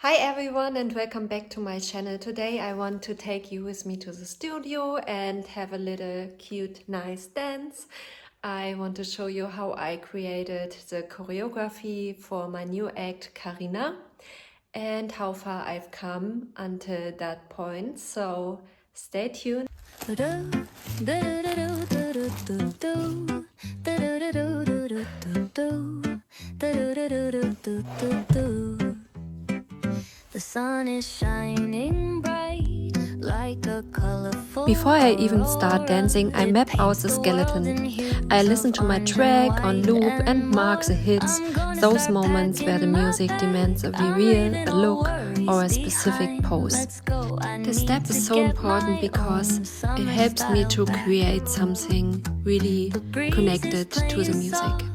Hi everyone and welcome back to my channel. Today I want to take you with me to the studio and have a little cute nice dance. I want to show you how I created the choreography for my new act Carina and how far I've come until that point. So stay tuned. The sun is shining bright like a colorful. Before I even start dancing, I map out the skeleton. I listen to my track on loop and mark the hits, those moments where the music demands a reveal, a look, or a specific pose. This step is so important because it helps me to create something really connected to the music.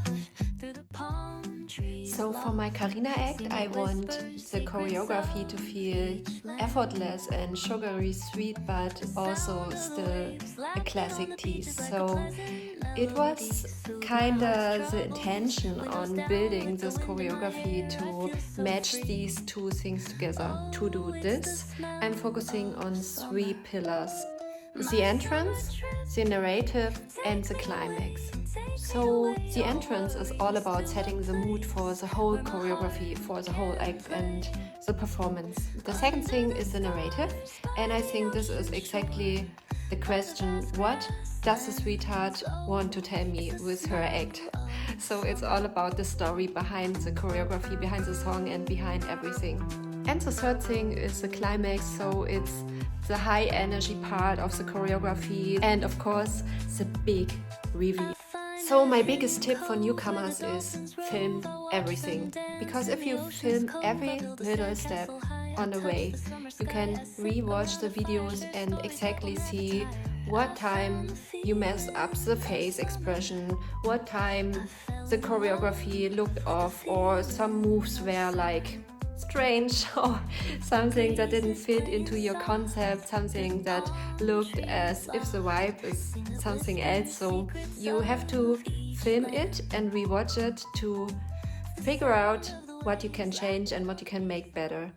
So for my Carina act, I want the choreography to feel effortless and sugary sweet, but also still a classic tease. So it was kinda the intention on building this choreography to match these two things together. To do this, I'm focusing on 3 pillars: the entrance, the narrative, and the climax. So the entrance is all about setting the mood for the whole choreography, for the whole act and the performance. The second thing is the narrative, and I think this is exactly the question: what does the sweetheart want to tell me with her act? So it's all about the story behind the choreography, behind the song, and behind everything. And the third thing is the climax, so it's the high energy part of the choreography and of course the big reveal. So my biggest tip for newcomers is film everything, because if you film every little step on the way, you can re-watch the videos and exactly see what time you messed up the face expression, what time the choreography looked off, or some moves were like strange or something that didn't fit into your concept, something that looked as if the vibe is something else. So you have to film it and rewatch it to figure out what you can change and what you can make better.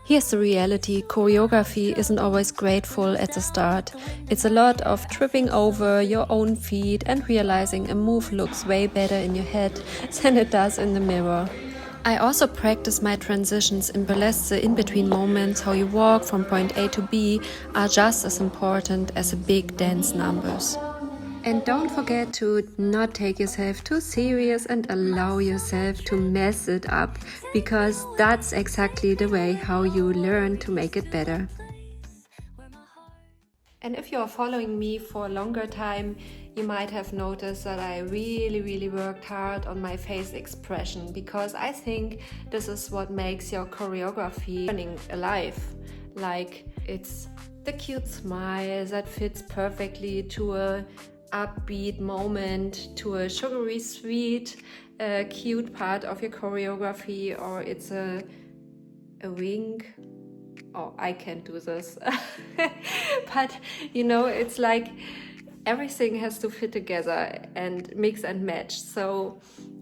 Here's the reality: choreography isn't always grateful at the start. It's a lot of tripping over your own feet and realizing a move looks way better in your head than it does in the mirror. I also practice my transitions in burlesque. The in-between moments, how you walk from point A to B, are just as important as the big dance numbers. And don't forget to not take yourself too serious and allow yourself to mess it up, because that's exactly the way how you learn to make it better. And if you're following me for a longer time, you might have noticed that I really worked hard on my face expression, because I think this is what makes your choreography running alive. Like, it's the cute smile that fits perfectly to a upbeat moment, to a sugary sweet cute part of your choreography, or it's a wink. Oh, I can't do this. But you know, it's like everything has to fit together and mix and match. So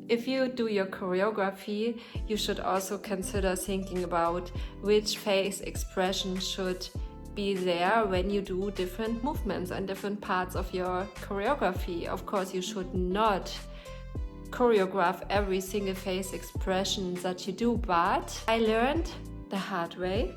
if you do your choreography, you should also consider thinking about which face expression should be there when you do different movements and different parts of your choreography. Of course, you should not choreograph every single face expression that you do, but I learned the hard way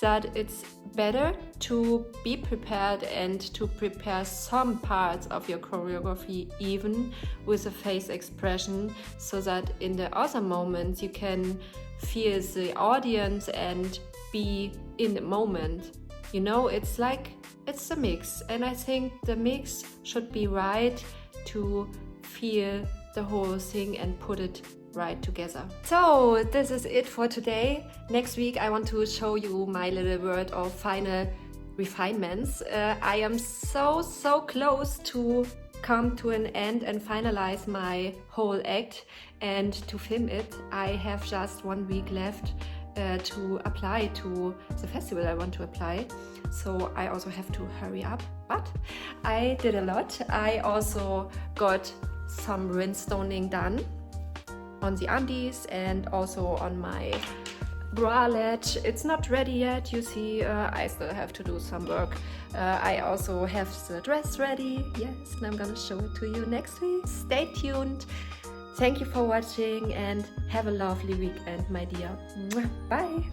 that it's better to be prepared and to prepare some parts of your choreography even with a face expression, so that in the other moments you can feel the audience and be in the moment. You know, it's like, it's a mix, and I think the mix should be right to feel the whole thing and put it right together. So this is it for today. Next week I want to show you my little word of final refinements. I am so close to come to an end and finalize my whole act and to film it. I have just 1 week left to apply to the festival I want to apply. So I also have to hurry up, but I did a lot. I also got some rhinestoning done on the undies and also on my bralette. It's not ready yet, you see, I still have to do some work. I also have the dress ready, yes, and I'm gonna show it to you next week. Stay tuned. Thank you for watching and have a lovely weekend, my dear. Bye!